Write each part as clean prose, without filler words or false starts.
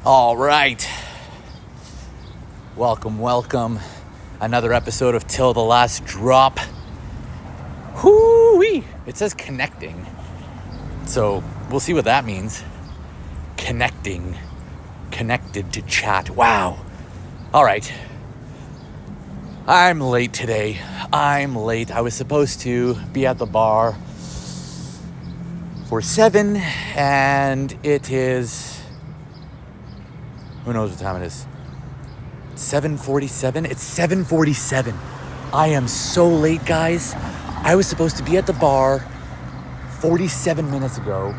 All right. Welcome. Another episode of Till the Last Drop. Whoo-wee! It says connecting. So we'll see what that means. Connecting. Connected to chat. Wow. All right. I'm late today. I was supposed to be at the bar for 7, and it is... Who knows what time it is? 7:47? It's 7:47. I am so late, guys. I was supposed to be at the bar 47 minutes ago.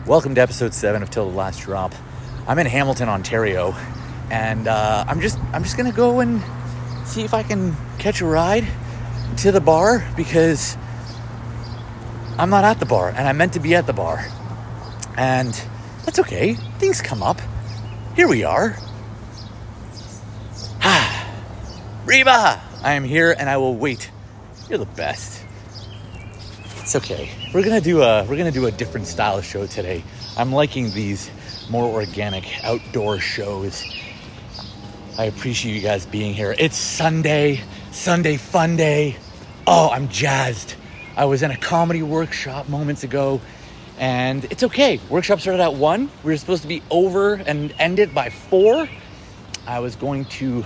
Welcome to episode 7 of Till the Last Drop. I'm in Hamilton, Ontario, and I'm just gonna go and see if I can catch a ride to the bar because I'm not at the bar, and I meant to be at the bar. And that's okay. Things come up. Here we are. Reba! I am here and I will wait. You're the best. It's okay. We're gonna do a different style show today. I'm liking these more organic outdoor shows. I appreciate you guys being here. It's Sunday fun day. Oh, I'm jazzed. I was in a comedy workshop moments ago. And it's okay. Workshop started at 1. We were supposed to be over and ended by 4. I was going to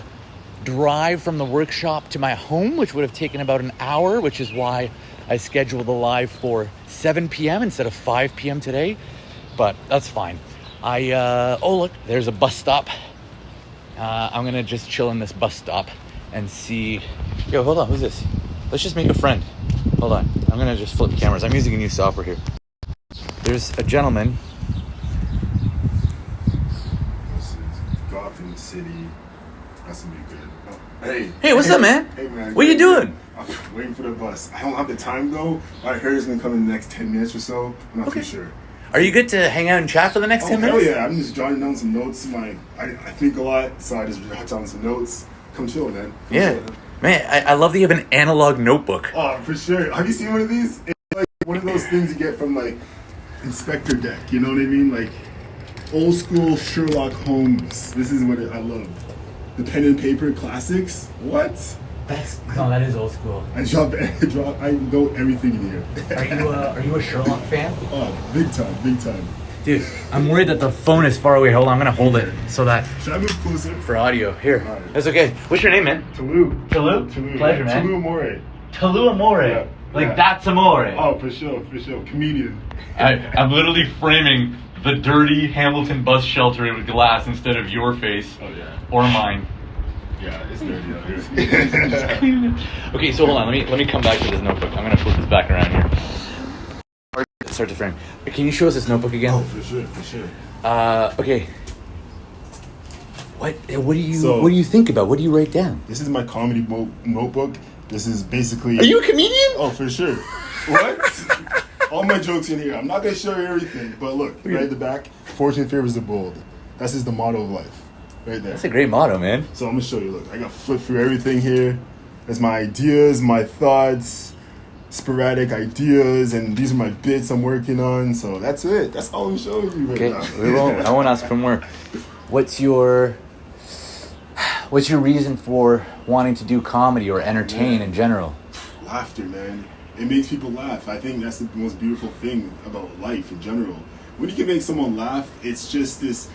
drive from the workshop to my home, which would have taken about an hour, which is why I scheduled the live for 7 p.m. instead of 5 p.m. today. But that's fine. Oh, look, there's a bus stop. I'm going to just chill in this bus stop and see. Yo, hold on. Who's this? Let's just make a friend. Hold on. I'm going to just flip cameras. I'm using a new software here. There's a gentleman. This is Gotham City. That's gonna be good. Oh, Hey, what's up, man? Hey, man. What are you doing? I'm waiting for the bus. I don't have the time though. I heard it's gonna come in the next 10 minutes or so. I'm not too sure. Are you good to hang out and chat for the next 10 minutes? Oh, yeah. I'm just jotting down some notes. I think a lot, so I just jot down some notes. Come chill, man. Chill. Man, I love that you have an analog notebook. Oh, for sure. Have you seen one of these? It's like one of those things you get from like Inspector Deck, you know what I mean? Like old school Sherlock Holmes. This is what I love. The pen and paper classics. What? That is old school. I know everything in here. Are you a Sherlock fan? Oh, big time. Dude, I'm worried that the phone is far away. Hold on, I'm gonna hold it so that Should I move closer? for audio. Here. Right. That's okay. What's your name, man? Tolu. Pleasure, man. Tolu Amore. Tolu Amore. Yeah. Yeah. That's Amore. Oh, for sure. Comedian. I'm literally framing the dirty Hamilton bus shelter with glass instead of your face or mine. Yeah, it's dirty out here. Okay, so hold on. Let me come back to this notebook. I'm gonna flip this back around here. Start to frame. Can you show us this notebook again? Oh, for sure. Okay. What do you think about? What do you write down? This is my comedy notebook. This is basically... Are you a comedian? Oh, for sure. What? All my jokes in here. I'm not going to show you everything, but look, right at the back, fortune favors the bold. That's just the motto of life, right there. That's a great motto, man. So I'm going to show you, look, I got flip through everything here. There's my ideas, my thoughts, sporadic ideas, and these are my bits I'm working on. So that's it. That's all I'm showing you right now. I won't ask for more. What's your reason for wanting to do comedy or entertain in general? Laughter, man. It makes people laugh. I think that's the most beautiful thing about life in general. When you can make someone laugh, it's just this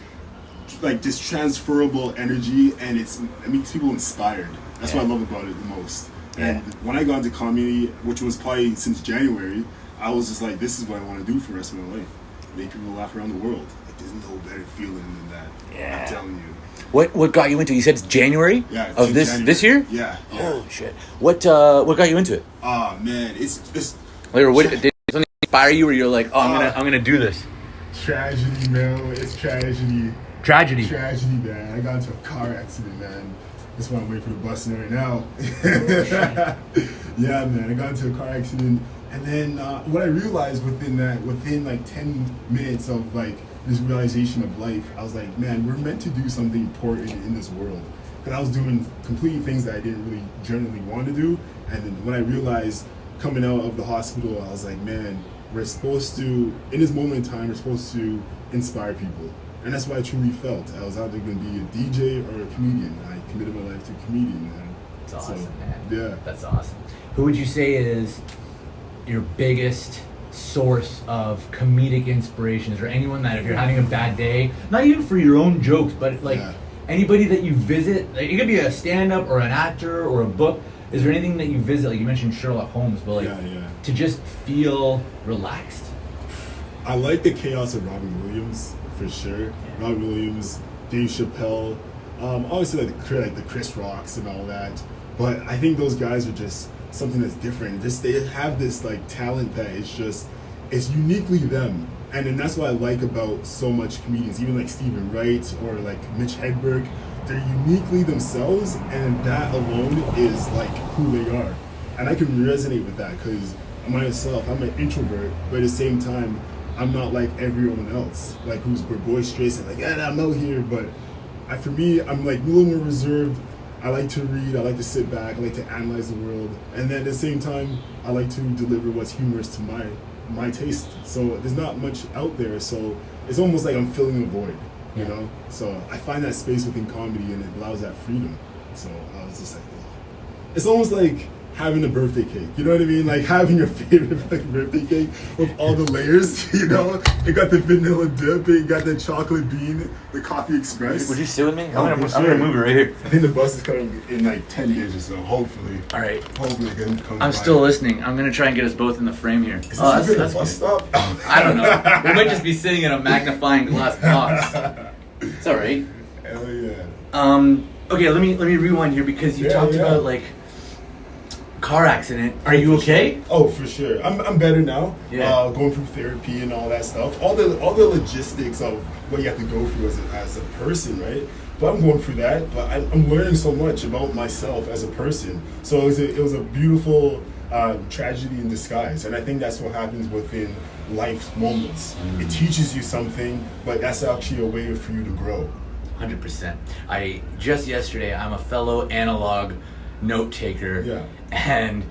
transferable energy, and it makes people inspired. That's what I love about it the most. And when I got into comedy, which was probably since January, I was just like, this is what I want to do for the rest of my life. Make people laugh around the world. Like, there's no better feeling than that. Yeah. I'm telling you. What got you into it? You said it's January? Yeah. Of this year? Yeah. Holy shit. What got you into it? Oh, man. It's Did something inspire you where you're like, I'm gonna do this? tragedy, man. It's tragedy. Tragedy, man. I got into a car accident, man. That's why I'm waiting for the bus right now. Yeah, man. I got into a car accident. And then what I realized within like 10 minutes of like this realization of life, I was like, man, we're meant to do something important in this world. Because I was doing completely things that I didn't really generally want to do. And then when I realized coming out of the hospital, I was like, man, we're supposed to, in this moment in time, we're supposed to inspire people. And that's what I truly felt. I was either going to be a DJ or a comedian. I committed my life to comedian. That's awesome, man. Yeah. That's awesome. Who would you say is your biggest source of comedic inspiration? Is there anyone that if you're having a bad day, not even for your own jokes, but like anybody that you visit, like it could be a stand-up or an actor or a book, is there anything that you visit, like you mentioned Sherlock Holmes, but like to just feel relaxed? I like the chaos of Robin Williams, for sure. Robin Williams, Dave Chappelle, obviously like the Chris Rocks and all that, but I think those guys are just something that's different. Just they have this like talent that it's uniquely them, and then that's what I like about so much comedians, even like Stephen Wright or like Mitch Hedberg. They're uniquely themselves, and that alone is like who they are, and I can resonate with that because myself, I'm an introvert, but at the same time I'm not like everyone else, like who's boisterous and like I'm out here, but for me I'm like a little more reserved. I like to read, I like to sit back, I like to analyze the world, and then at the same time, I like to deliver what's humorous to my taste. So there's not much out there, so it's almost like I'm filling a void, you know? So I find that space within comedy, and it allows that freedom. So I was just like, it's almost like having a birthday cake, you know what I mean? Like having your favorite like birthday cake with all the layers, you know? It got the vanilla dip, it got the chocolate bean, the coffee express. Would you sit with me? I'm gonna move it right here. I think the bus is coming in like 10 years or so, hopefully. All right. Hopefully it can come I'm by. still listening. I'm gonna try and get us both in the frame here. Is this even a bus stop? I don't know. We might just be sitting in a magnifying glass box. It's all right. Hell yeah. Okay, let me rewind here because you talked about like car accident. Are you okay? Oh, for sure. I'm better now. Yeah. Going through therapy and all that stuff. All the logistics of what you have to go through as a person, right? But I'm going through that. But I'm learning so much about myself as a person. So it was a beautiful tragedy in disguise, and I think that's what happens within life's moments. It teaches you something, but that's actually a way for you to grow. 100%. Yesterday, I'm a fellow analog note taker, and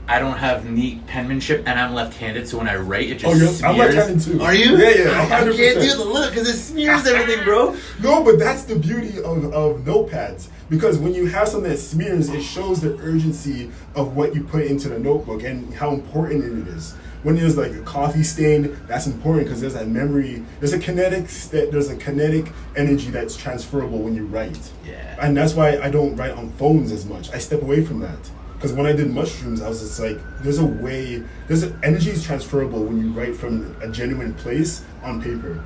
I don't have neat penmanship, and I'm left-handed, so when I write, it just smears. I'm left-handed too. Are you? Yeah, 100%. I can't do the look because it smears everything, bro. No, but that's the beauty of notepads, because when you have something that smears, it shows the urgency of what you put into the notebook and how important it is. When there's like a coffee stain, that's important because there's that memory. There's a kinetic energy that's transferable when you write. Yeah. And that's why I don't write on phones as much. I step away from that. Because when I did mushrooms, I was just like, energy is transferable when you write from a genuine place on paper,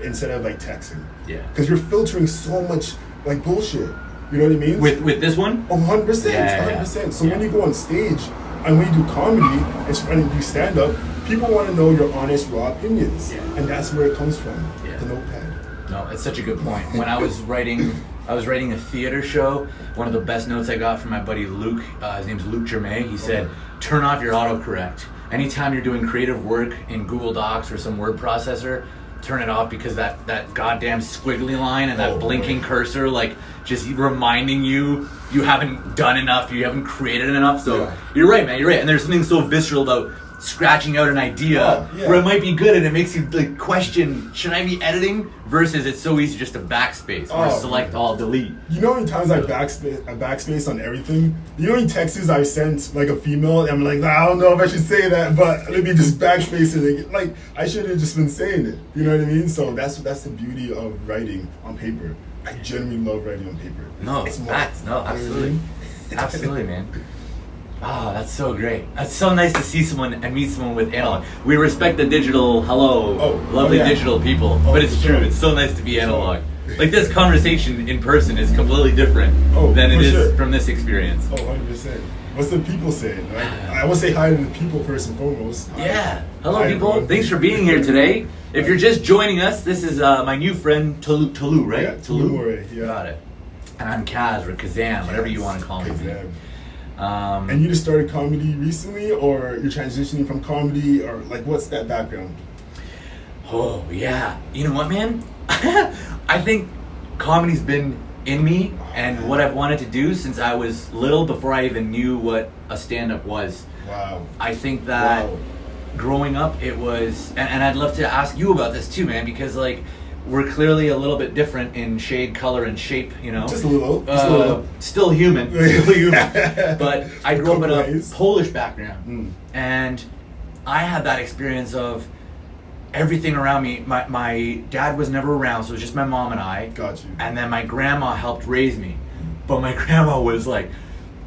instead of like texting. Yeah. Because you're filtering so much like bullshit. You know what I mean? With this one? Oh, 100%. 100%. So when you go on stage, and when you do comedy, and you do stand-up, people want to know your honest, raw opinions. Yeah. And that's where it comes from, the notepad. No, it's such a good point. When I was writing a theater show, one of the best notes I got from my buddy Luke, his name's Luke Germain, he said, turn off your autocorrect. Anytime you're doing creative work in Google Docs or some word processor, turn it off because that goddamn squiggly line and that blinking cursor, like, just reminding you haven't done enough, you haven't created enough. So you're right, man, you're right. And there's something so visceral about scratching out an idea where it might be good and it makes you like question, should I be editing? Versus it's so easy just to backspace or select all, delete. You know how many times I backspace on everything? You know how many texts I sent like a female and I'm like, I don't know if I should say that, but let me just backspace it. Like I should have just been saying it. You know what I mean? So that's the beauty of writing on paper. I genuinely love writing on paper. No, it's facts. No, absolutely. Absolutely, man. Oh, that's so great. That's so nice to see someone and meet someone with analog. We respect the digital, lovely digital people, but it's true. It's so nice to be analog. Like this conversation in person is completely different than it is from this experience. 100%. What's the people saying? Like, I will say hi to the people first and foremost. Yeah. Hello, people. Everyone. Thanks for being here today. If you're just joining us, this is my new friend Tolu, right? Yeah, Tolu Amore. Yeah. Got it. And I'm Kaz or Kazam, whatever you want to call me. Kazam. And you just started comedy recently, or you're transitioning from comedy, or like what's that background? Oh yeah, you know what, man? I think comedy's been in me and what I've wanted to do since I was little, before I even knew what a stand-up was. Wow. I think that growing up it was, and I'd love to ask you about this too, man, because like we're clearly a little bit different in shade, color, and shape, you know. Just a little. Still human. Still human. But I grew up in a Ways. Polish background. And I had that experience of everything around me. My dad was never around, so it was just my mom and I. Got you. And then my grandma helped raise me. But my grandma was like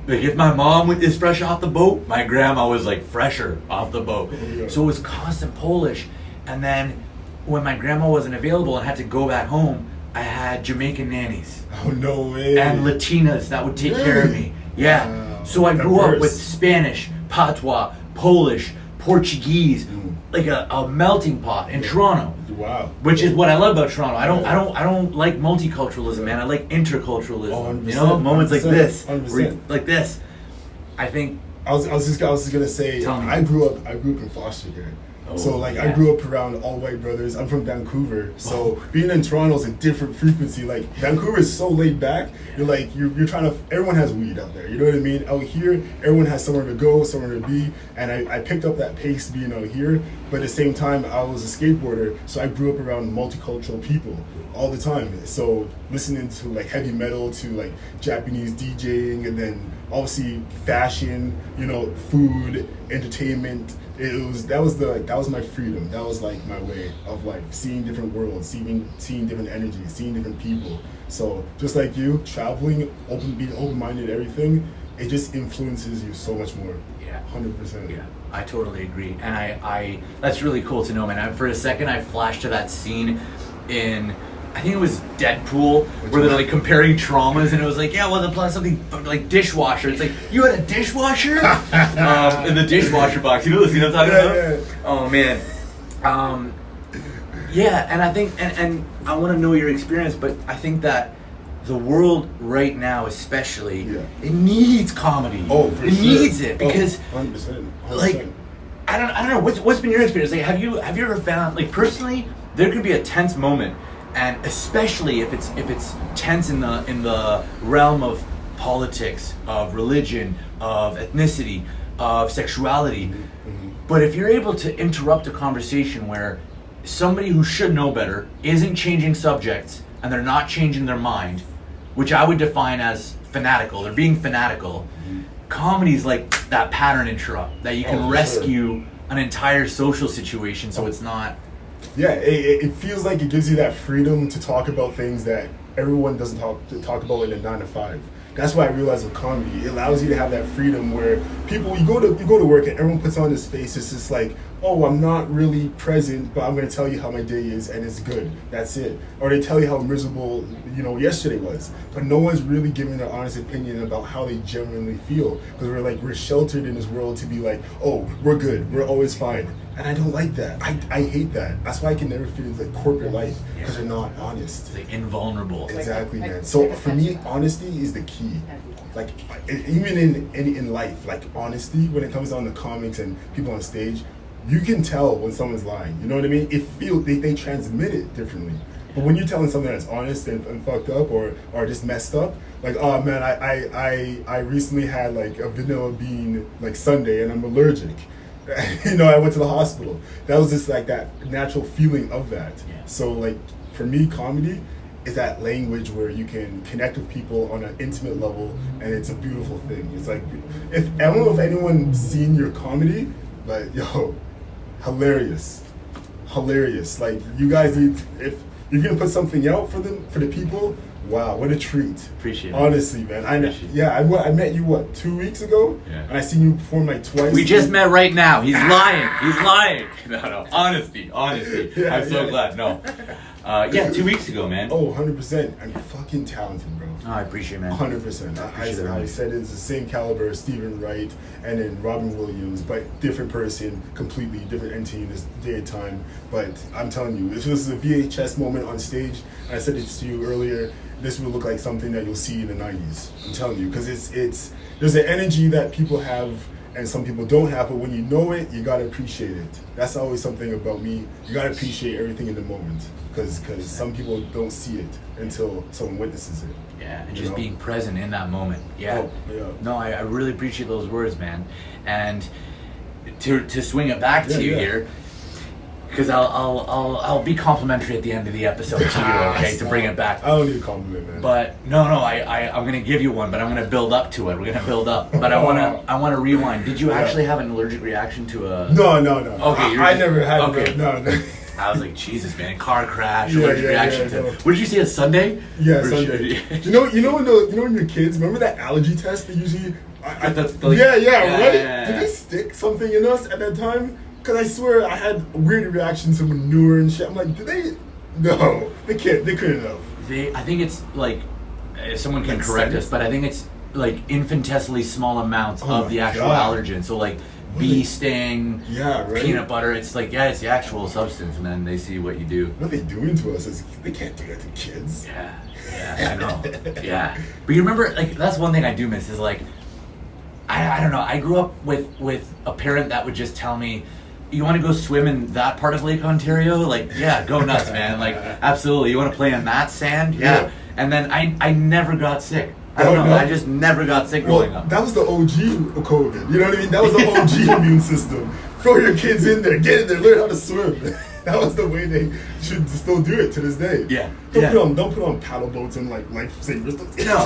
if my mom is fresh off the boat, my grandma was like fresher off the boat. Yeah. So it was constant Polish. And then when my grandma wasn't available and had to go back home, I had Jamaican nannies. Oh, no way. And Latinas that would take care of me. Yeah. Wow. So I grew up with Diverse. Spanish, Patois, Polish, Portuguese, like a melting pot in Toronto. Wow. Which is what I love about Toronto. I don't like multiculturalism, man. I like interculturalism. Oh, 100%, you know, moments like 100%, this, 100%. like this. I think. I was just gonna say, Tell me. I grew up in foster care. Oh, So like yeah. I grew up around all white brothers. I'm from Vancouver, so being in Toronto is a different frequency. Like Vancouver is so laid back. You're like you're trying to. Everyone has weed out there. You know what I mean? Out here, everyone has somewhere to go, somewhere to be. And I picked up that pace being out here. But at the same time, I was a skateboarder, so I grew up around multicultural people all the time. So listening to like heavy metal, to like Japanese DJing, and then obviously fashion, you know, food, entertainment. That was my freedom. That was like my way of like seeing different worlds, seeing different energies, seeing different people. So just like you, traveling, being open-minded, everything, it just influences you so much more. Yeah. 100%. Yeah, I totally agree, and I that's really cool to know, man. For a second, I flashed to that scene in, I think it was Deadpool, where they're like comparing traumas, and it was like, yeah, well, apply something like dishwasher. It's like, you had a dishwasher in the dishwasher box. You know the scene I'm talking about? Yeah. Oh man, yeah, and I think, and I want to know your experience, but I think that the world right now, especially, it needs comedy. Oh, for it sure. needs it because. 100%. Like, I don't know. What's been your experience? Like, have you ever found, like, personally, there could be a tense moment, and especially if it's tense in the realm of politics, of religion, of ethnicity, of sexuality. But if you're able to interrupt a conversation where somebody who should know better isn't changing subjects and they're not changing their mind, which I would define as fanatical. They're being fanatical. Comedy's like that pattern interrupt that you can rescue an entire social situation, so it's not. Yeah, it feels like it gives you that freedom to talk about things that everyone doesn't talk about in a 9 to 5. That's why I realized with comedy, it allows you to have that freedom where people, you go to work and everyone puts on this face. It's just like, oh, I'm not really present, but I'm going to tell you how my day is and it's good. That's it. Or they tell you how miserable, yesterday was. But no one's really giving their honest opinion about how they genuinely feel. Because we're sheltered in this world to be like, oh, we're good. We're always fine. And I don't like that. I hate that. That's why I can never fit into like corporate life, because they're not honest. It's like invulnerable. Exactly, man. So for me, honesty is the key. Like even in life, like honesty when it comes down to comics and people on stage, you can tell when someone's lying. You know what I mean? They transmit it differently. But when you're telling something that's honest and fucked up or just messed up, like, oh man, I recently had like a vanilla bean like sundae and I'm allergic. I went to the hospital. That was just like that natural feeling of that. Yeah. So like for me, comedy is that language where you can connect with people on an intimate level, and it's a beautiful thing. It's like, I don't know if anyone's seen your comedy, but yo, hilarious. Like you guys need, if you're gonna put something out for the people, wow, what a treat. Appreciate it. Honestly, man. I met you 2 weeks ago? Yeah. And I seen you perform like twice. We just met right now. He's lying. No. Honesty. Yeah, I'm so glad. No. 2 weeks ago, man. Oh, 100%. I'm fucking talented, bro. Oh, I appreciate it, man. 100%. I said it's the same caliber as Stephen Wright and then Robin Williams, but different person, completely different entity in this day and time. But I'm telling you, if this is a VHS moment on stage, and I said it to you earlier, this will look like something that you'll see in the 90s. I'm telling you, because it's there's an energy that people have and some people don't have, but when you know it, you gotta appreciate it. That's always something about me. You gotta appreciate everything in the moment, because some people don't see it until someone witnesses it. Yeah, and just being present in that moment. Yeah. Oh, yeah. No, I really appreciate those words, man. And to swing it back to you here, Because I'll be complimentary at the end of the episode to you, okay, to bring it back. I don't need a compliment, man. But I'm gonna give you one, but I'm gonna build up to it. We're gonna build up, but I wanna rewind. Did you actually have an allergic reaction to a? No. Okay, I never had. Okay. No. I was like, Jesus, man, car crash, Yeah, allergic reaction to. no. What did you see? A Sunday? Yeah, Or Sunday. should- You know when your kids remember that allergy test they usually. Like, right? yeah. Did they stick something in us at that time? Because I swear I had weird reactions to manure and shit. I'm like, did they? No, they can't. They couldn't have. I think it's like, someone can Like correct scent? us, but I think it's like infinitesimally small amounts Oh of the my actual God. allergen. So like What bee they- sting, Yeah, right. peanut butter. It's like, yeah, it's the actual substance, and then they see what you do. What they doing to us is they can't do that to kids. Yeah, I know. Yeah, but you remember, like, that's one thing I do miss is like, I don't know. I grew up with a parent that would just tell me, "You want to go swim in that part of Lake Ontario? Like, yeah, go nuts, man. Like, absolutely. You want to play in that sand? Yeah." And then I never got sick. I don't know. No. I just never got sick growing Well, up. that was the OG of COVID. You know what I mean? That was the OG immune system. Throw your kids in there, get in there, learn how to swim. That was the way they should still do it to this day. Yeah. Don't put on paddle boats and like life savers. No,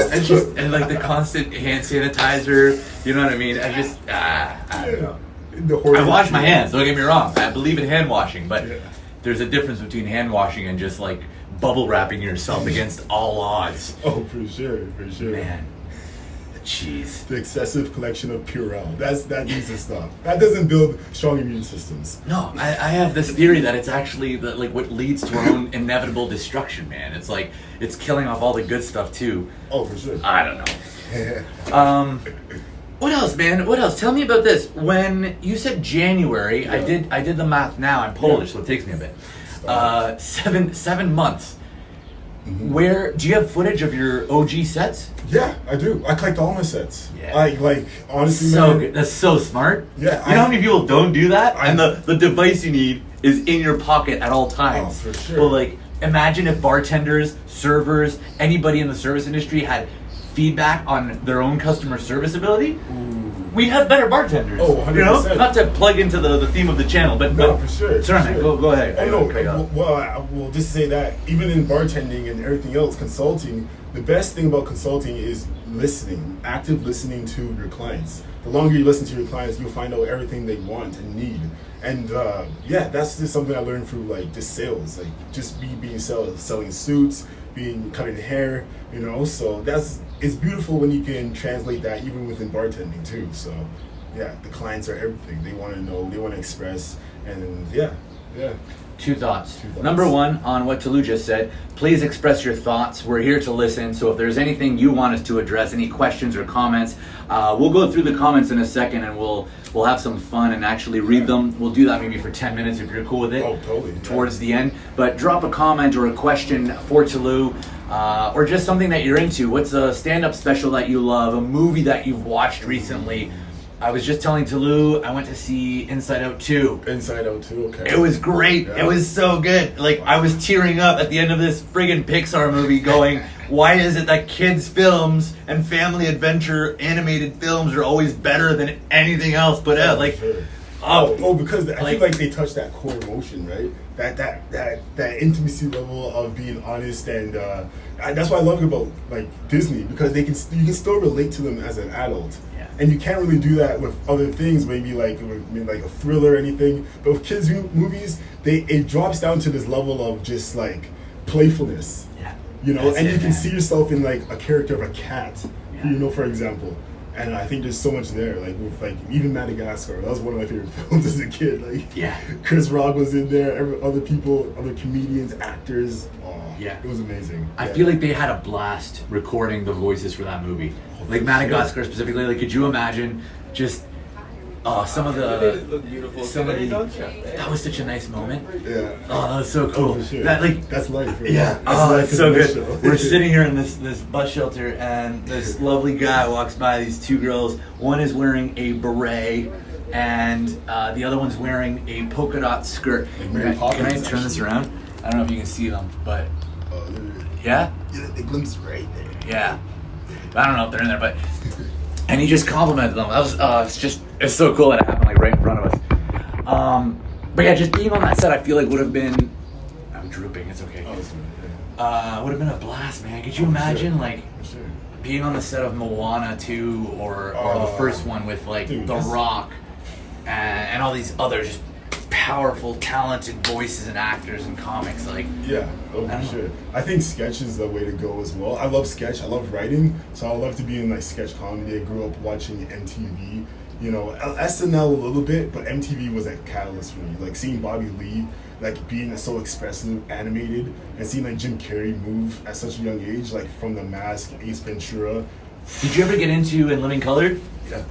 and like the constant hand sanitizer. You know what I mean? I just I don't know. I wash my hands. Don't get me wrong. I believe in hand washing, but Yeah. there's a difference between hand washing and just like bubble wrapping yourself against all odds. Oh, for sure. Man, jeez. The excessive collection of Purell. That needs to stop. That doesn't build strong immune systems. No, I have this theory that it's actually like what leads to our own inevitable destruction, man. It's like it's killing off all the good stuff too. Oh, for sure. I don't know. What else, man? What else? Tell me about this. When you said January, Yeah. I did the math now. I'm Polish, so it takes me a bit. 7 months. Mm-hmm. Where do you have footage of your OG sets? Yeah, I do. I collect all my sets. Yeah. Like honestly, So man. good. That's so smart. Yeah, You know how many people don't do that? I- And the device you need is in your pocket at all times. Oh, for sure. Well, like, imagine if bartenders, servers, anybody in the service industry had feedback on their own customer service ability. We'd have better bartenders. Oh, You know? 100%. Not to plug into the theme of the channel, but No, for sure. Sorry, for man. sure. Go ahead. Oh, no. Cut you off. Well, I will just say that even in bartending and everything else, consulting, the best thing about consulting is listening, active listening to your clients. The longer you listen to your clients, you'll find out everything they want and need. And yeah, that's just something I learned through like just sales, like just selling suits, cutting hair, you know. So it's beautiful when you can translate that even within bartending too. So yeah, the clients are everything. They want to know, they want to express, and yeah. Two thoughts. Number one, on what Tolu just said, please express your thoughts. We're here to listen. So if there's anything you want us to address, any questions or comments, we'll go through the comments in a second and we'll have some fun and actually read them. We'll do that maybe for 10 minutes if you're cool with it. Oh, totally. Towards the end. But drop a comment or a question for Tolu, or just something that you're into. What's a stand-up special that you love? A movie that you've watched recently? I was just telling Tolu, I went to see Inside Out 2. Inside Out too. Okay. It was great. Yeah. It was so good. Like, I was tearing up at the end of this friggin' Pixar movie going, why is it that kids' films and family adventure animated films are always better than anything else put out? Like, Sure. oh, Because I like- feel like they touch that core emotion, right? That intimacy level of being honest, and that's why I love it about like Disney, because you can still relate to them as an adult. Yeah. And you can't really do that with other things, maybe like a thriller or anything. But with kids' movies, it drops down to this level of just like playfulness. yeah. You know, That's and it, you can man. see yourself in like a character of a cat, Yeah. you know, for example. And I think there's so much there, like with like even Madagascar. That was one of my favorite films as a kid. Like, Yeah. Chris Rock was in there. Other comedians, actors. Oh, Yeah. it was amazing. I Yeah. feel like they had a blast recording the voices for that movie. Like for Madagascar specifically. Like, could you imagine just some of the that was such a nice moment. Yeah. Oh, that was so cool. Oh, for sure. That like that's life. Right? yeah. That's Oh, life it's in so a good. nutshell. We're sitting here in this bus shelter, and this lovely guy walks by. These two girls. One is wearing a beret, and the other one's wearing a polka dot skirt. Like Mary Can I Poppins, turn this actually. around? I don't know if you can see them, but Oh, yeah. yeah, the glimpse right there. Yeah, I don't know if they're in there, but and he just complimented them. That was it's so cool that it happened like right in front of us. But yeah, just being on that set, I feel like would have been. I'm drooping. It's okay. Oh, it's good, yeah. Would have been a blast, man. Could you imagine, Sure. like, Sure. being on the set of Moana 2 or the first one with, like, dude, The Rock and all these other just powerful, talented voices and actors and comics, like. Yeah, oh, I don't for sure. I think sketch is the way to go as well. I love sketch. I love writing, so I love to be in like sketch comedy. I grew up watching MTV. You know, SNL a little bit, but MTV was a catalyst for me. Like seeing Bobby Lee, like being so expressive, animated, and seeing like Jim Carrey move at such a young age, like from The Mask, Ace Ventura. Did you ever get into In Living Color?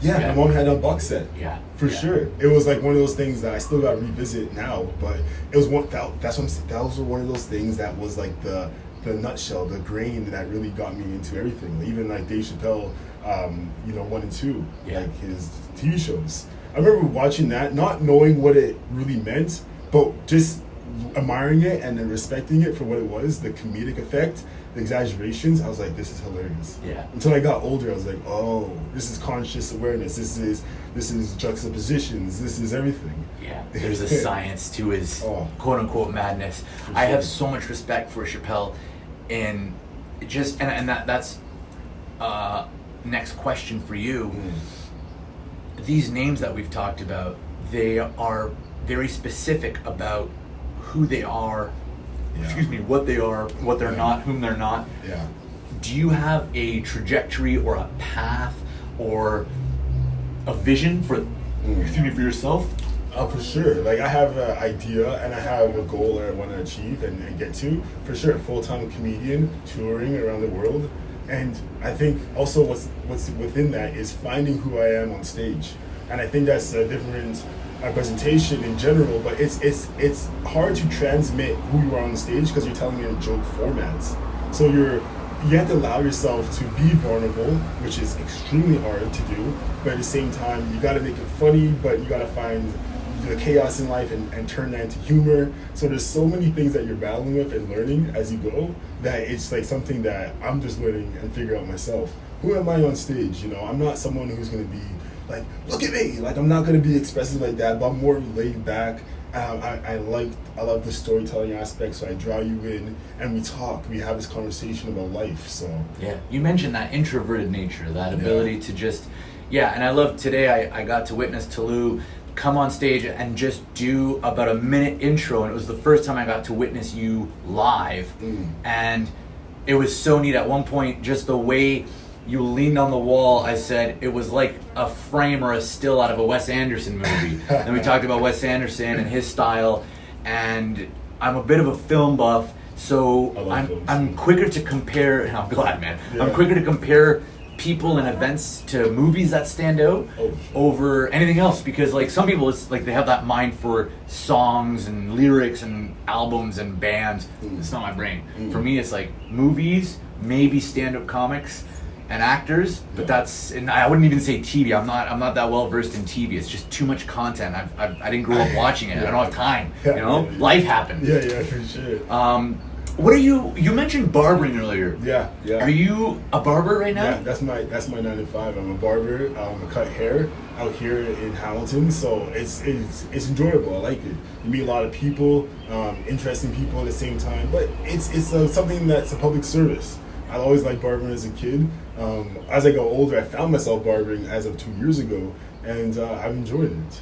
Yeah, my mom had a box set. Yeah, for sure. It was like one of those things that I still got to revisit now. But it was one that was one of those things that was like the nutshell, the grain that really got me into everything. Even like Dave Chappelle, 1 and 2, like his TV shows. I remember watching that, not knowing what it really meant, but just admiring it and then respecting it for what it was, the comedic effect, the exaggerations. I was like, this is hilarious. Yeah. Until I got older, I was like, oh, this is conscious awareness. This is juxtapositions. This is everything. Yeah. There's a science to his quote unquote madness. For I sure. have so much respect for Chappelle, and just and that's next question for you. These names that we've talked about, they are very specific about who they are. What they are, what they're not, whom they're not. Yeah. Do you have a trajectory or a path or a vision for yourself? For sure. Like I have an idea and I have a goal that I want to achieve and get to. For sure, full-time comedian touring around the world. And I think also what's within that is finding who I am on stage. And I think that's a different presentation in general, but it's hard to transmit who you are on the stage because you're telling me in joke formats. So you have to allow yourself to be vulnerable, which is extremely hard to do, but at the same time you got to make it funny, but you got to find the chaos in life and turn that into humor. So there's so many things that you're battling with and learning as you go that it's like something that I'm just learning and figure out myself. Who am I on stage? I'm not someone who's going to be like, look at me. Like I'm not going to be expressive like that, but I'm more laid back. I love the storytelling aspect, so I draw you in and we have this conversation about life. So yeah, you mentioned that introverted nature, that ability to just and I love today I got to witness Tolu come on stage and just do about a minute intro, and it was the first time I got to witness you live, and it was so neat. At one point, just the way you leaned on the wall, I said it was like a frame or a still out of a Wes Anderson movie. Then we talked about Wes Anderson and his style, and I'm a bit of a film buff, so I'm quicker to compare. I'm glad, man. Yeah. I'm quicker to compare people and events to movies that stand out over anything else, because like some people, it's like they have that mind for songs and lyrics and albums and bands. It's not my brain. For me, it's like movies, maybe stand-up comics and actors, but and I wouldn't even say TV. I'm not that well versed in TV. It's just too much content. I didn't grow up watching it. I don't have time. Life happened. Yeah, for sure. What are you mentioned barbering earlier. Yeah. Are you a barber right now? Yeah, that's my 9 to 5. I'm a barber. I cut hair out here in Hamilton, so it's enjoyable. I like it. You meet a lot of people, interesting people at the same time, but it's something that's a public service. I always liked barbering as a kid. As I got older, I found myself barbering as of 2 years ago, and I'm enjoying it.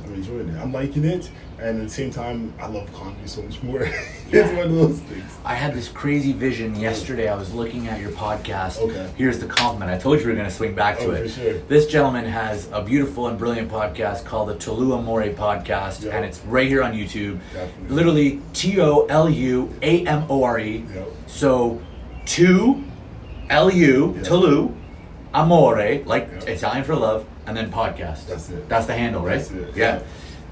I'm liking it, and at the same time, I love comedy so much more. It's one of those things. I had this crazy vision yesterday. I was looking at your podcast. Okay. Here's the compliment. I told you we were going to swing back to it. For sure. This gentleman has a beautiful and brilliant podcast called the Tolu Amore Podcast, and it's right here on YouTube. Definitely. Literally TOLUAMORE. So, TOLU, Tolu, Amore, like Italian for love, and then podcast. That's it. That's the handle, right? That's it. Yeah.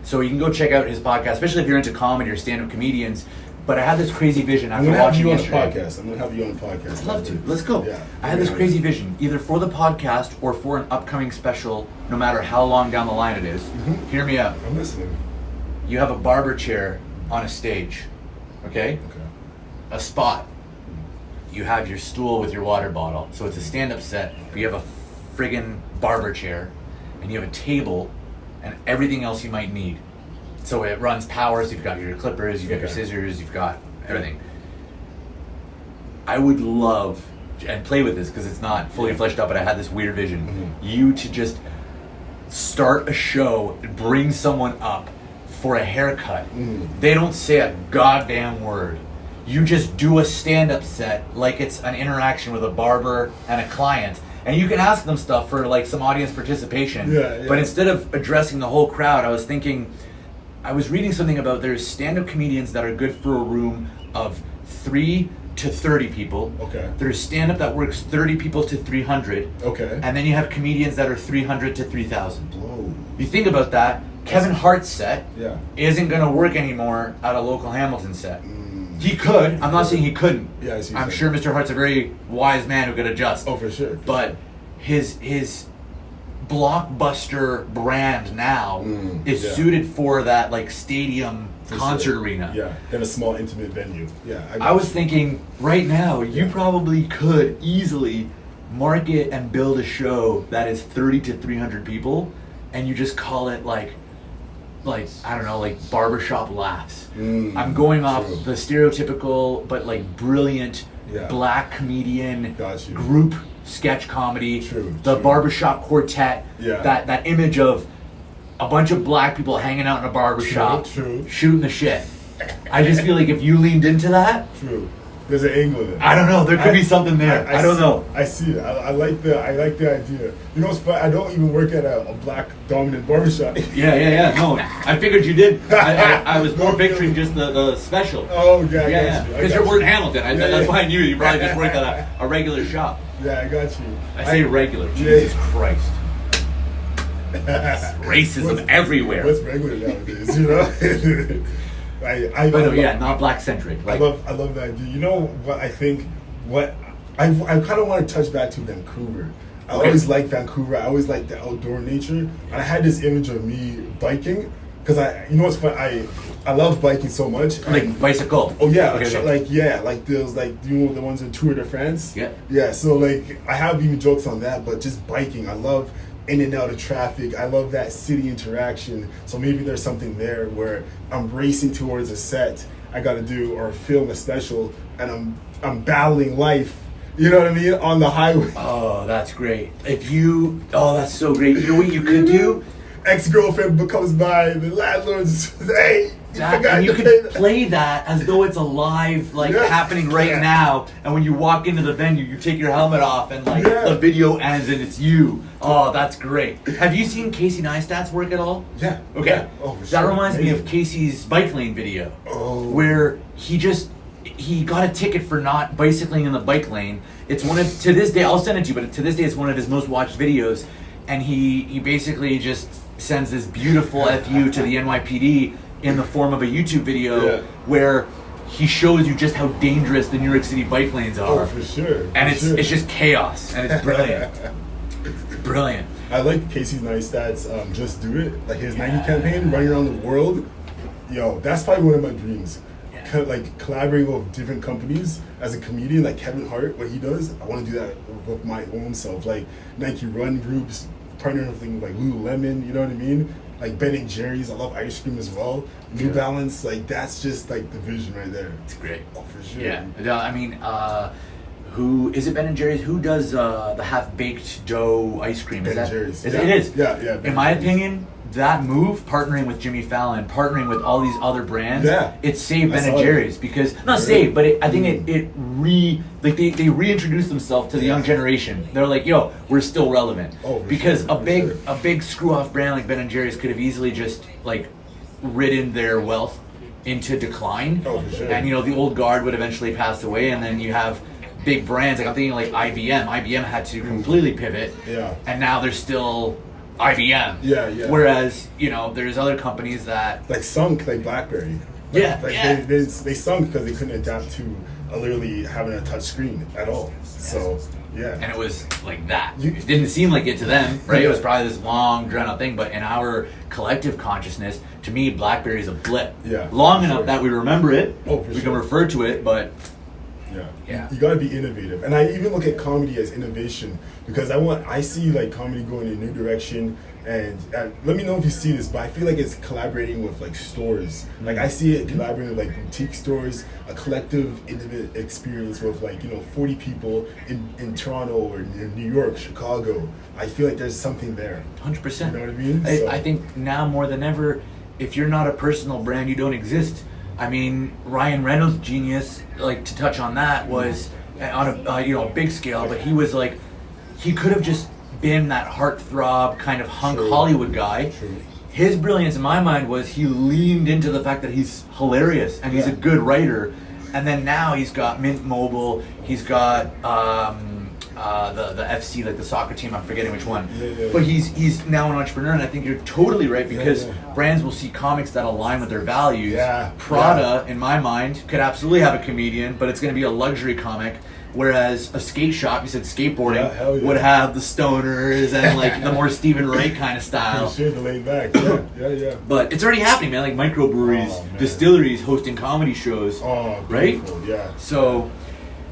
So you can go check out his podcast, especially if you're into comedy or stand-up comedians. But I had this crazy vision after watching yesterday. I'm going to have you on the podcast. I'd love to. Let's go. Yeah. I had this crazy vision, either for the podcast or for an upcoming special, no matter how long down the line it is. Hear me out. I'm listening. You have a barber chair on a stage, okay? A spot. You have your stool with your water bottle. So it's a stand-up set, but you have a friggin' barber chair, and you have a table, and everything else you might need. So it runs power, so you've got your clippers, you've got your Okay. scissors, you've got everything. I would love, and play with this because it's not fully fleshed out, but I had this weird vision, you to just start a show, bring someone up for a haircut. They don't say a goddamn word. You just do a stand-up set like it's an interaction with a barber and a client. And you can ask them stuff for like some audience participation. Yeah. But instead of addressing the whole crowd, I was thinking, I was reading something about there's stand-up comedians that are good for a room of 3 to 30 people. Okay. There's stand-up that works 30 people to 300. Okay. And then you have comedians that are 300 to 3,000. Whoa. You think about that, Kevin Hart's set Yeah. isn't going to work anymore at a local Hamilton set. He could. I'm not saying he couldn't. Yeah, I see what I'm you're sure saying. Mr. Hart's a very wise man who could adjust. Oh, for sure. But his blockbuster brand now is yeah. suited for that like stadium For concert sure. arena. Yeah, in a small intimate venue. Yeah. I was thinking right now you Yeah. probably could easily market and build a show that is 30 to 300 people, and you just call it like I don't know, like barbershop laughs. I'm going off true. the stereotypical but like brilliant Yeah. black comedian Got you. group sketch comedy. True, The true. barbershop quartet. Yeah. That image of a bunch of black people hanging out in a barbershop True. shooting the shit. I just feel like if you leaned into that, True. There's an angle there. I don't know, there could be something there. I don't see- know. I see it. I like the idea. You know what's fun? I don't even work at a black dominant barbershop. Yeah. No, I figured you did. I was more picturing just the special. Oh, yeah, I Yeah. got you. I Because got you're you. Word Hamilton. Yeah, That's yeah. why I knew you probably just worked at a regular shop. Yeah, I got you. I say regular. Yeah. Jesus Christ. Racism What's- everywhere. What's regular nowadays, you know? I But no, love- yeah, not black centric. I love that idea. You know what I think? What I kind of want to touch back to Vancouver. I Okay. always liked Vancouver. I always liked the outdoor nature. And I had this image of me biking because you know what's fun? I love biking so much. like And- bicycle. Oh yeah, Okay. like those like you know the ones in Tour de France. Yeah. Yeah, so like I have even jokes on that, but just biking, I love in and out of traffic. I love that city interaction. So maybe there's something there where I'm racing towards a set I got to do or film a special, and I'm battling life. You know what I mean on the highway. Oh, that's great. That's so great. You know what you could do? Ex-girlfriend comes by, the landlord's hey. And you could play that as though it's alive, like Yeah. happening right Yeah. now. And when you walk into the venue, you take your helmet off, and like Yeah. the video ends, and it's you. Oh, that's great. Have you seen Casey Neistat's work at all? Yeah. Okay. Yeah. Oh, for That sure. reminds me of Amazing. Casey's bike lane video, Oh. where he got a ticket for not bicycling in the bike lane. It's one of, to this day, I'll send it to you, but to this day, it's one of his most watched videos. And he basically just sends this beautiful FU to the NYPD in the form of a YouTube video Yeah. where he shows you just how dangerous the New York City bike lanes are. Oh, for sure. And for sure. it's just chaos, and it's brilliant. Brilliant. I like Casey Neistat's Just Do It, like his Nike campaign, running around the world. Yo, that's probably one of my dreams. Yeah. Like collaborating with different companies as a comedian, like Kevin Hart, what he does. I want to do that with my own self, like Nike Run groups, partnering with things like Lululemon. You know what I mean? Like Ben and Jerry's. I love ice cream as well. New Balance. Like that's just like the vision right there. It's great. Oh, for sure. Yeah. I mean, who is it? Ben and Jerry's. Who does the half-baked dough ice cream? Ben and Jerry's. It Yeah. is. Yeah, Ben In and my Jerry's. opinion, that move, partnering with Jimmy Fallon, partnering with all these other brands, Yeah. it saved I Ben and saw it. Jerry's because not Really? saved, but I think they reintroduced themselves to the young generation. They're like, yo, we're still relevant. Oh, for because sure, a for big sure. a big screw off brand like Ben and Jerry's could have easily just like ridden their wealth into decline. Oh, for sure. And the old guard would eventually pass away, and then you have big brands like I'm thinking like IBM. IBM had to completely pivot. Yeah. And now they're still IBM. Yeah. Whereas, there's other companies that Like sunk, like BlackBerry. Yeah, Like yeah. They sunk because they couldn't adapt to literally having a touch screen at all. So yeah. and it was like that. You- It didn't seem like it to them, right? It Yeah. was probably this long, drawn out thing, but in our collective consciousness, to me, BlackBerry is a blip. Yeah, Long for enough sure. that we remember it, Oh, for we can sure. refer to it, but Yeah. You got to be innovative, and I even look at comedy as innovation because I see like comedy going in a new direction. And let me know if you see this, but I feel like it's collaborating with like stores. Like I see it collaborating with like boutique stores, a collective intimate experience with like 40 people in Toronto or in New York, Chicago. I feel like there's something there. 100%. You know what I mean? I think now more than ever, if you're not a personal brand, you don't exist. I mean, Ryan Reynolds' genius, like to touch on that, was on a big scale, but he was like, he could have just been that heartthrob kind of hunk Hollywood guy. True. His brilliance in my mind was he leaned into the fact that he's hilarious and he's a good writer, and then now he's got Mint Mobile, he's got the FC, like the soccer team, I'm forgetting which one, but he's now an entrepreneur, and I think you're totally right because brands will see comics that align with their values. Prada, in my mind, could absolutely have a comedian, but it's going to be a luxury comic. Whereas a skate shop, you said skateboarding, would have the stoners and like the more Stephen Wright kind of style. For sure, the laid back. Yeah. But it's already happening, man. Like microbreweries, distilleries hosting comedy shows. Oh, right? Yeah. So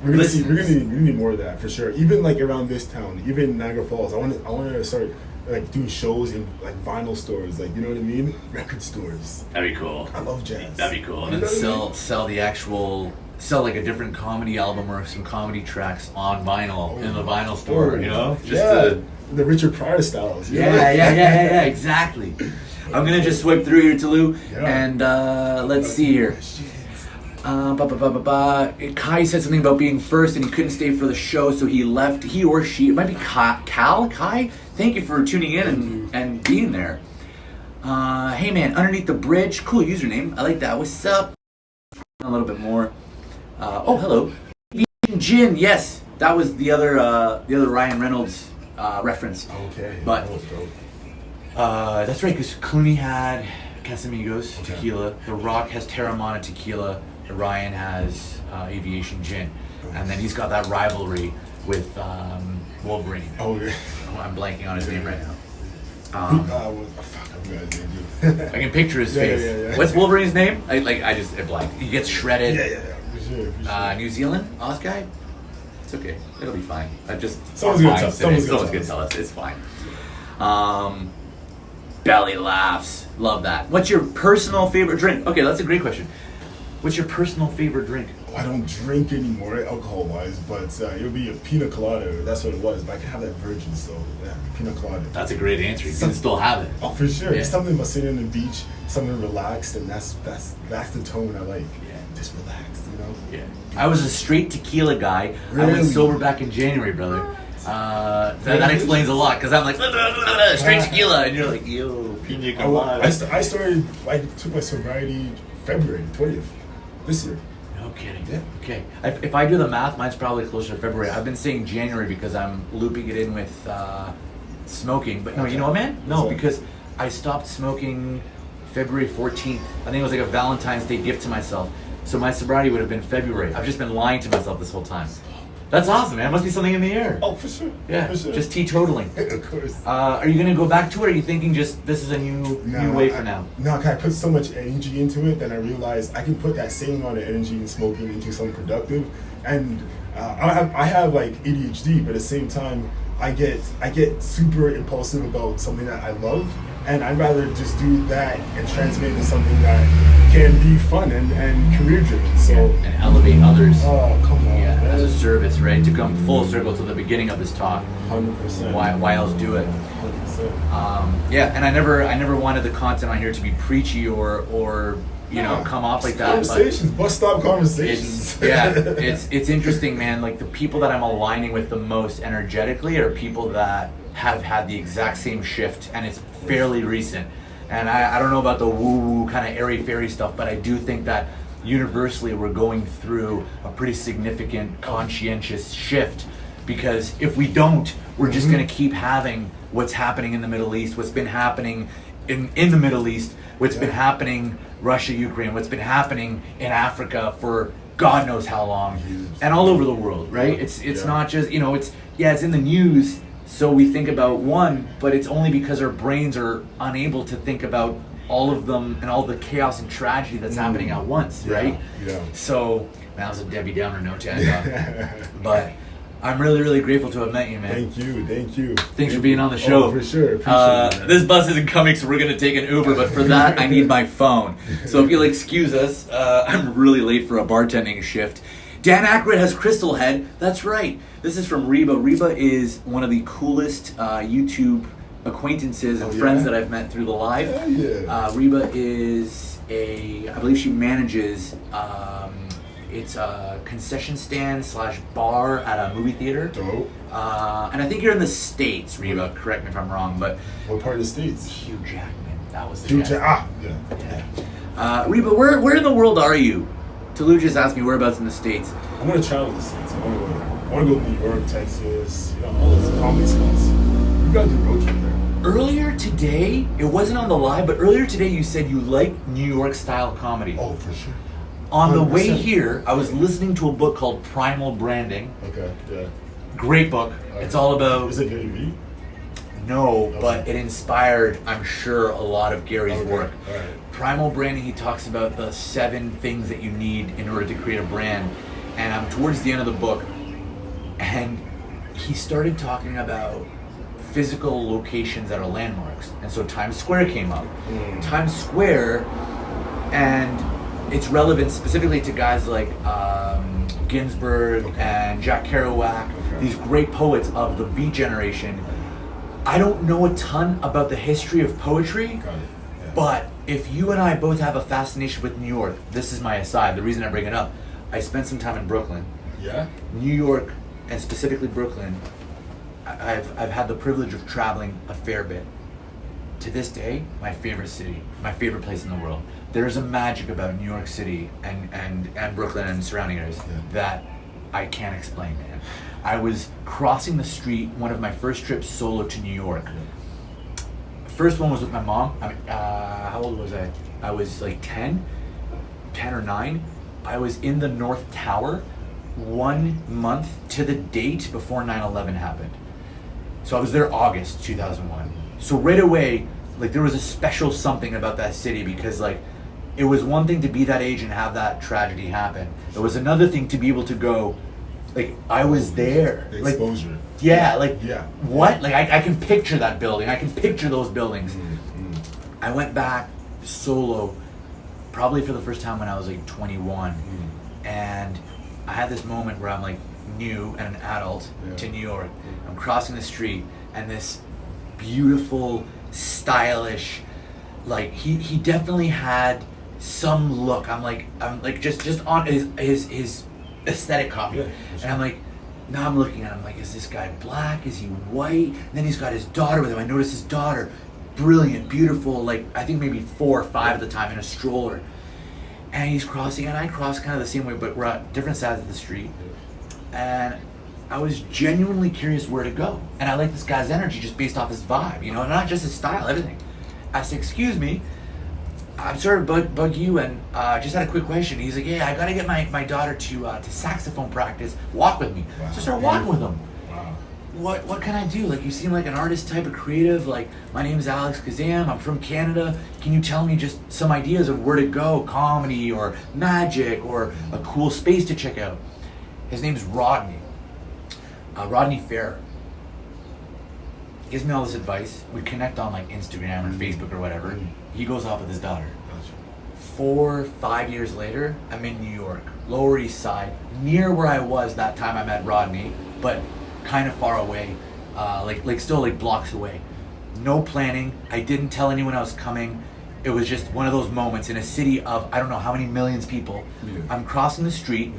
we're gonna need more of that for sure. Even like around this town, even Niagara Falls. I want to start like doing shows in like vinyl stores, like you know what I mean, record stores. That'd be cool. I love jazz. That'd be cool. And then sell the actual. Sell like a different comedy album or some comedy tracks on vinyl in the vinyl store, the Richard Pryor styles. Yeah, exactly. I'm gonna just swipe through here, Tolu, and let's see here. Kai said something about being first and he couldn't stay for the show, so he left. He or she, it might be Kai. Thank you for tuning in and being there. Hey man, underneath the bridge, cool username. I like that. What's up? A little bit more. Hello. Gin, yes, that was the other Ryan Reynolds reference. Okay, but that's right, because Clooney had Casamigos tequila, The Rock has Terramana tequila, Ryan has Aviation Gin, and then he's got that rivalry with Wolverine. I'm blanking on his name right now. I can picture his face. Yeah. What's Wolverine's name? I blanked. He gets shredded. Yeah. For sure. New Zealand, Oz guy. It's okay. It'll be fine. Someone's gonna tell us. It's fine. Belly laughs. Love that. What's your personal favorite drink? Okay, that's a great question. What's your personal favorite drink? I don't drink anymore, alcohol-wise, but it would be a pina colada. That's what it was. But I can have that virgin, so pina colada. That's a great answer. You can still have it. Oh, for sure. Yeah. It's something about sitting on the beach, something relaxed, and that's the tone I like. Yeah. Just relaxed, Yeah. I was a straight tequila guy. Really? I went sober back in January, brother. That explains a lot, because I'm like, straight tequila, and you're like, yo, pina colada. I took my sobriety February 20th this year. No kidding. Yeah. Okay. If I do the math, mine's probably closer to February. I've been saying January because I'm looping it in with smoking. But no, you know what, man? No, because I stopped smoking February 14th. I think it was like a Valentine's Day gift to myself. So my sobriety would have been February. I've just been lying to myself this whole time. That's awesome, man. Must be something in the air. Oh, for sure. Yeah, for sure. Just teetotaling. Of course. Are you going to go back to it, or are you thinking just this is a new way for now? No, I put so much energy into it that I realized I can put that same amount of energy in smoking into something productive. And I have like ADHD, but at the same time, I get super impulsive about something that I love, and I'd rather just do that and transmit into something that can be fun and career driven. So and elevate others. Oh, come on. Yeah, as a service, right? To come full circle to the beginning of this talk. 100%. Why else do it? 100%. And I never wanted the content on here to be preachy or come off like that. Conversations, bus stop conversations. It's interesting, man. Like the people that I'm aligning with the most energetically are people that have had the exact same shift, and it's fairly recent. And I don't know about the woo-woo kind of airy-fairy stuff, but I do think that universally we're going through a pretty significant conscientious shift, because if we don't, we're just going to keep having what's happening in the Middle East, what's been happening in the Middle East, what's been happening Russia, Ukraine, what's been happening in Africa for God knows how long, and all over the world, right? It's not just, it's in the news, so we think about one, but it's only because our brains are unable to think about all of them and all the chaos and tragedy that's happening at once, right? Yeah. So That was a Debbie Downer note to end on. But I'm really, really grateful to have met you, man. Thank you. Thanks for being on the show. Oh, for sure. Appreciate it. This bus isn't coming, so we're going to take an Uber, but for that, I need my phone. So if you'll excuse us, I'm really late for a bartending shift. Dan Aykroyd has Crystal Head. That's right. This is from Reba. Reba is one of the coolest YouTube acquaintances and friends that I've met through the live. Reba is I believe she manages, it's a concession stand / bar at a movie theater. Dope. And I think you're in the States, Reba. Correct me if I'm wrong, but what part of the States? Hugh Jackman. That was the Hugh guy. yeah. Reba, where in the world are you? Tolu just asked me whereabouts in the States. I'm gonna travel the States. I wanna go to New York, Texas, all those comedy spots. We gotta do a road trip there. Earlier today, it wasn't on the live, but earlier today you said you like New York style comedy. Oh, for sure. On the 100%. way here, I was listening to a book called Primal Branding. Okay, yeah. Great book. It's all about... Is it Gary Vee? No, but it inspired, I'm sure, a lot of Gary's work. All right. Primal Branding, he talks about the 7 things that you need in order to create a brand. And I'm towards the end of the book, and he started talking about physical locations that are landmarks. And so Times Square came up. Times Square, and it's relevant specifically to guys like Ginsberg and Jack Kerouac, these great poets of the Beat generation. I don't know a ton about the history of poetry, but if you and I both have a fascination with New York, this is my aside, the reason I bring it up. I spent some time in Brooklyn. Yeah? New York, and specifically Brooklyn, I've had the privilege of traveling a fair bit. To this day, my favorite city, my favorite place in the world. There's a magic about New York City and Brooklyn and surrounding areas that I can't explain, man. I was crossing the street, one of my first trips solo to New York. First one was with my mom. How old was I? I was like 10 or 9. I was in the North Tower 1 month to the date before 9/11 happened. So I was there August 2001. So right away, like there was a special something about that city because like it was one thing to be that age and have that tragedy happen. It was another thing to be able to go, like I was there. The exposure. What? Like I can picture that building. I can picture those buildings. I went back solo probably for the first time when I was like 21. And I had this moment where I'm like new and an adult to New York. I'm crossing the street and this beautiful, stylish, like he definitely had some look. I'm like just on his aesthetic copy. And I'm like, now I'm looking at him like, is this guy black? Is he white? And then he's got his daughter with him. I noticed his daughter, brilliant, beautiful, like I think maybe 4 or 5 at the time in a stroller. And he's crossing, and I cross kind of the same way, but we're at different sides of the street. And I was genuinely curious where to go. And I like this guy's energy just based off his vibe, not just his style, everything. I said, excuse me, I'm sorry to bug you, and just had a quick question. He's like, yeah, I gotta get my daughter to saxophone practice, walk with me. Wow. So I started walking with him. Wow. What can I do? Like, you seem like an artist type of creative. Like, my name is Alex Kazam. I'm from Canada. Can you tell me just some ideas of where to go? Comedy or magic or a cool space to check out? His name's Rodney. Rodney Fair. He gives me all this advice. We connect on like Instagram or Facebook or whatever. He goes off with his daughter. 4 or 5 years later, I'm in New York, Lower East Side, near where I was that time I met Rodney, but kind of far away, like still like blocks away. No planning. I didn't tell anyone I was coming. It was just one of those moments in a city of I don't know how many millions people. I'm crossing the street,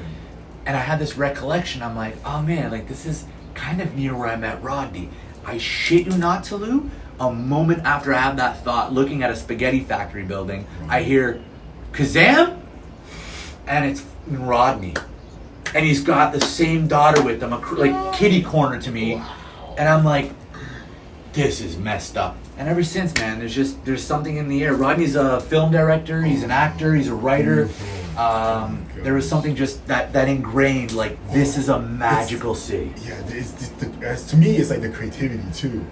and I had this recollection. I'm like, oh man, like this is kind of near where I met Rodney. I shit you not, Tolu. A moment after I have that thought, looking at a spaghetti factory building, I hear Kazam, and it's Rodney. And he's got the same daughter with him, like kitty corner to me. And I'm like, this is messed up. And ever since, man, there's something in the air. Rodney's a film director, he's an actor, he's a writer. There was something just that ingrained, like, this is a magical city. Yeah, to me, it's like the creativity too.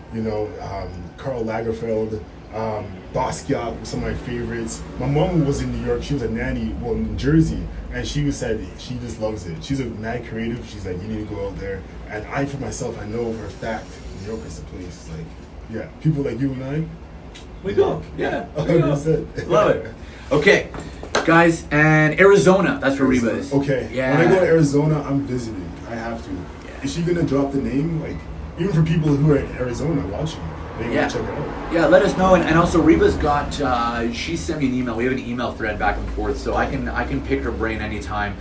Karl Lagerfeld, Basquiat was some of my favorites. My mom was in New York. She was a nanny, well, in Jersey, and she said she just loves it. She's a mad creative. She's like, you need to go out there. And I, for myself, I know for a fact, New York is the place. Like, yeah, people like you and I. We go. Yeah. 100%. Love it. Okay, guys, and Arizona. That's where Reba is. Okay. Yeah. When I go to Arizona, I'm visiting. I have to. Yeah. Is she gonna drop the name? Like, even for people who are in Arizona watching, they can check it out. Yeah, let us know. And also, Reba's got. She sent me an email. We have an email thread back and forth, so I can pick her brain anytime.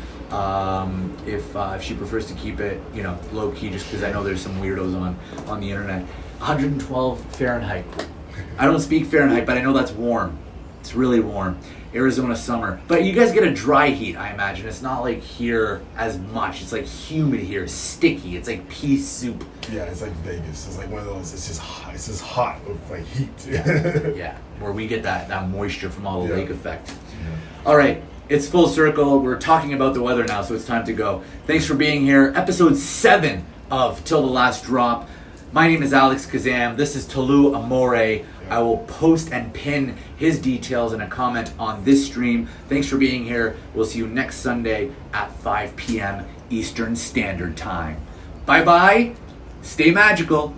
If she prefers to keep it, low key, just because I know there's some weirdos on the internet. 112 Fahrenheit. I don't speak Fahrenheit, but I know that's warm. It's really warm. Arizona summer. But you guys get a dry heat, I imagine. It's not like here as much. It's like humid here, sticky. It's like pea soup. Yeah, it's like Vegas. It's like one of those, it's just hot. It's just hot with like heat. Yeah, where we get that moisture from all the lake effect. Yeah. All right, it's full circle. We're talking about the weather now, so it's time to go. Thanks for being here. Episode 7 of Till the Last Drop. My name is Alex Kazam. This is Tolu Amore. I will post and pin his details in a comment on this stream. Thanks for being here. We'll see you next Sunday at 5 p.m. Eastern Standard Time. Bye-bye. Stay magical.